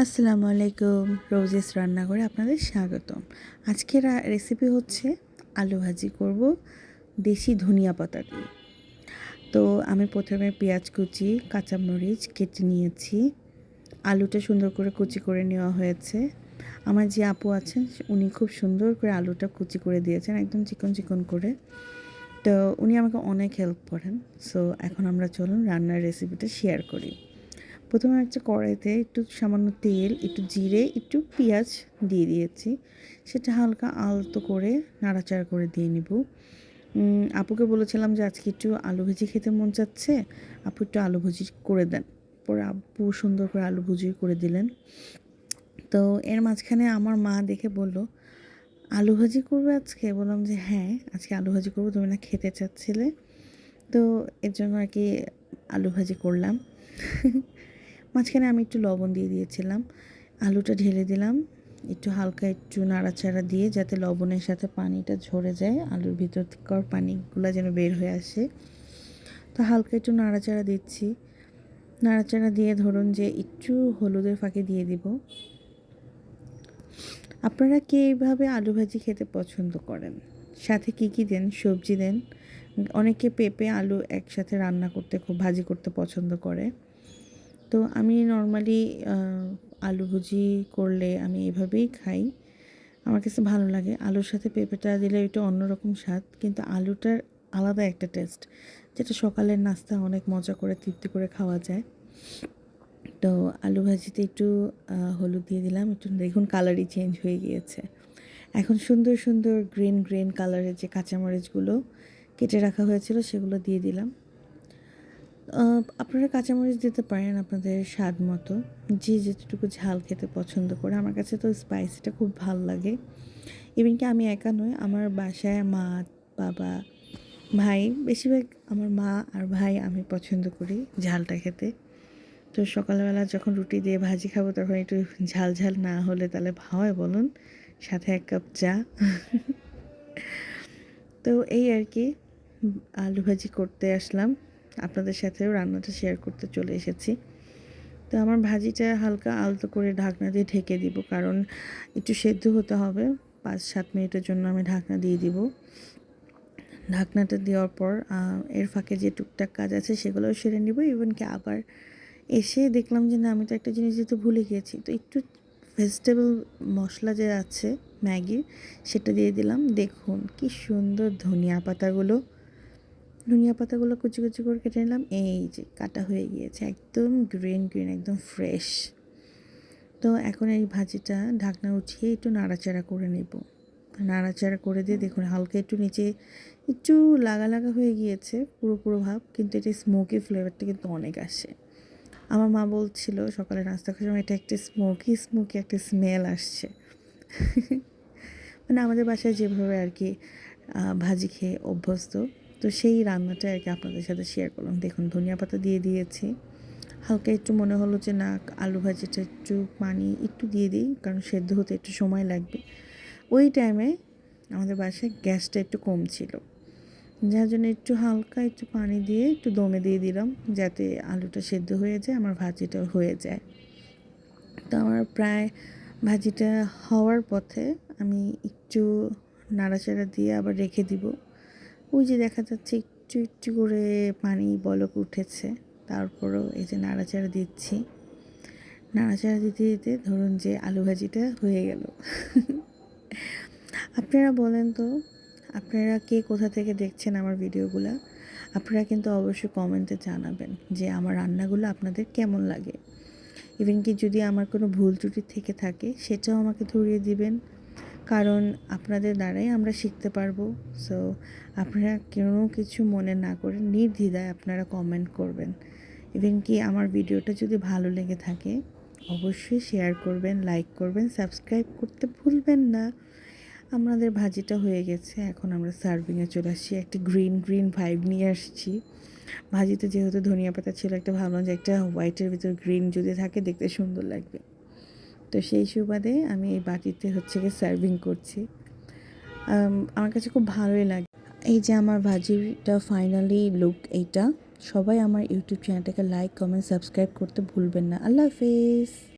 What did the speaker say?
আসসালামু আলাইকুম, রোজেস রান্নাঘরে আপনাদের স্বাগতম। আজকের রেসিপি হচ্ছে আলু ভাজি করব দেশি ধনিয়া পাতা দিয়ে। তো আমি প্রথমে পেঁয়াজ কুচি, কাঁচামরিচ কেটে নিয়েছি। আলুটা সুন্দর করে কুচি করে নেওয়া হয়েছে। আমার যে আপু আছেন উনি খুব সুন্দর করে আলুটা কুচি করে দিয়েছেন, একদম চিকন চিকন করে। তো উনি আমাকে অনেক হেল্প করেন। সো এখন আমরা চলুন রান্নার রেসিপিটা শেয়ার করি। প্রথমে একটা কড়াইতে একটু সামান্য তেল, একটু জিরে, একটু পেঁয়াজ দিয়ে দিয়েছি। সেটা হালকা আলতো করে নাড়াচাড়া করে দিয়ে নিব। আপুকে বলেছিলাম যে আজকে একটু আলু ভাজি খেতে মন চাচ্ছে, আপু একটু আলু ভাজি করে দেন। পরে আপু সুন্দর করে আলু ভাজি করে দিলেন। তো এর মাঝখানে আমার মা দেখে বলল, আলু ভাজি করবে আজকে? বললাম যে হ্যাঁ, আজকে আলু ভাজি করবো, তুমি না খেতে চাচ্ছিলে। তো এর জন্য আর কি আলু ভাজি করলাম। মাঝখানে আমি একটু লবণ দিয়ে দিয়েছিলাম, আলুটা ঢেলে দিলাম, একটু হালকা একটু নাড়াচাড়া দিয়ে যাতে লবণের সাথে পানিটা ঝরে যায়, আলুর ভিতরকার পানিগুলো যেন বের হয়ে আসে। তো হালকা একটু নাড়াচাড়া দিচ্ছি, নাড়াচাড়া দিয়ে ধরুন যে একটু হলুদের ফাঁকে দিয়ে দিব। আপনারা কে এইভাবে আলু ভাজি খেতে পছন্দ করেন? সাথে কী কী দেন, সবজি দেন? অনেকে পেঁপে আলু একসাথে রান্না করতে, খুব ভাজি করতে পছন্দ করে। তো আমি নর্মালি আলু ভাজি করলে আমি এভাবেই খাই। আমার কাছে ভালো লাগে। আলুর সাথে পেঁপেটা দিলে একটু অন্যরকম স্বাদ, কিন্তু আলুটার আলাদা একটা টেস্ট, যেটা সকালের নাস্তা অনেক মজা করে তৃপ্তি করে খাওয়া যায়। তো আলু ভাজিতে একটু হলুদ দিয়ে দিলাম, একটু দেখুন কালারই চেঞ্জ হয়ে গিয়েছে। এখন সুন্দর সুন্দর গ্রিন গ্রিন কালারের যে কাঁচামরিচগুলো কেটে রাখা হয়েছিল সেগুলো দিয়ে দিলাম। আপনারা কাঁচামরিচ দিতে পারেন আপনাদের স্বাদ মতো, যে যেটুকু ঝাল খেতে পছন্দ করে। আমার কাছে তো স্পাইসিটা খুব ভাল লাগে। ইভেন কি আমি একা নই, আমার বাসায় মা, বাবা, ভাই, বেশিরভাগ আমার মা আর ভাই আমি পছন্দ করি ঝালটা খেতে। তো সকালবেলা যখন রুটি দিয়ে ভাজি খাবো তখন একটু ঝাল ঝাল না হলে তাহলে হয় বলুন, সাথে 1 কাপ চা। তো এই আর কি, আলু ভাজি করতে আসলাম, আপনাদের সাথেও রান্নাটা শেয়ার করতে চলে এসেছি। তো আমার ভাজিটা হালকা আলতো করে ঢাকনা দিয়ে ঢেকে দিব, কারণ একটু সেদ্ধ হতে হবে। 5-7 মিনিটের জন্য আমি ঢাকনা দিয়ে দিব। ঢাকনাটা দেওয়ার পর এর ফাঁকে যে টুকটাক কাজ আছে সেগুলোও সেরে নিব। ইভেন কি আবার এসে দেখলাম যে না, আমি তো একটা জিনিস দিতে ভুলে গিয়েছি। তো একটু ভেজিটেবল মশলা যে আছে ম্যাগির, সেটা দিয়ে দিলাম। দেখুন কি সুন্দর ধনিয়া পাতাগুলো কুচি কুচি করে কেটে নিলাম। এই যে কাটা হয়ে গিয়েছে, একদম গ্রিন গ্রিন, একদম ফ্রেশ। তো এখন এই ভাজিটা ঢাকনা উঠিয়ে একটু নাড়াচাড়া করে নেব। নাড়াচাড়া করে দিয়ে দেখুন হালকা একটু নিচে একটু লাগা লাগা হয়ে গিয়েছে, পুরো ভাব, কিন্তু এটা স্মোকি ফ্লেভারটা কিন্তু অনেক আসে। আমার মা বলছিল সকালে নাস্তা খাওয়ার সময় এটা একটা স্মোকি স্মোকি একটা স্মেল আসছে। মানে আমাদের বাসায় যেভাবে আর কি ভাজি খেয়ে অভ্যস্ত, তো সেই রান্নাটা আর কি আপনাদের সাথে শেয়ার করলাম। দেখুন ধনিয়া পাতা দিয়ে দিয়েছি। হালকা একটু মনে হলো যে না, আলু ভাজিটা একটু পানি একটু দিয়ে দিই, কারণ সেদ্ধ হতে একটু সময় লাগবে। ওই টাইমে আমাদের বাসায় গ্যাসটা একটু কম ছিল, যার জন্য একটু হালকা একটু পানি দিয়ে একটু দমে দিয়ে দিলাম, যাতে আলুটা সেদ্ধ হয়ে যায়, আমার ভাজিটাও হয়ে যায়। তো আমার প্রায় ভাজিটা হওয়ার পথে আমি একটু নাড়াচাড়া দিয়ে আবার রেখে দিব। ওই যে দেখা যাচ্ছে একটু একটু করে পানি বলক উঠেছে, তারপরেও এই যে নাড়াচাড়া দিচ্ছি। নাড়াচাড়া দিতে দিতে ধরুন যে আলু ভাজিটা হয়ে গেল। আপনারা বলেন তো, আপনারা কে কোথা থেকে দেখছেন আমার ভিডিওগুলো? আপনারা কিন্তু অবশ্যই কমেন্টে জানাবেন যে আমার রান্নাগুলো আপনাদের কেমন লাগে। ইভেন কি যদি আমার কোনো ভুল ত্রুটি থেকে থাকে সেটাও আমাকে ধরিয়ে দিবেন, কারণ আপনাদের দ্বারাই আমরা শিখতে পারবো। সো আপনারা কোনো কিছু মনে না করে নির্দ্বিধায় আপনারা কমেন্ট করবেন। ইভেন কি আমার ভিডিওটা যদি ভালো লেগে থাকে অবশ্যই শেয়ার করবেন, লাইক করবেন, সাবস্ক্রাইব করতে ভুলবেন না। আমাদের ভাজিটা হয়ে গেছে, এখন আমরা সার্ভিংয়ে চলে আসছি। একটা গ্রিন গ্রিন ভাইব নিয়ে আসছি ভাজিতে, যেহেতু ধনিয়া পাতা ছিল, একটা ভাবলাম যে একটা হোয়াইটের ভিতর গ্রিন যদি থাকে দেখতে সুন্দর লাগবে। তো সেই সুবাদে আমি এই বাটিতে হচ্ছে গিয়ে সার্ভিং করছি। আমার কাছে খুব ভালোই লাগে। এই যে আমার ভাজিটা ফাইনালি লুক এইটা। সবাই আমার ইউটিউব চ্যানেলটাকে লাইক, কমেন্ট, সাবস্ক্রাইব করতে ভুলবেন না। আল্লাহ হাফেজ।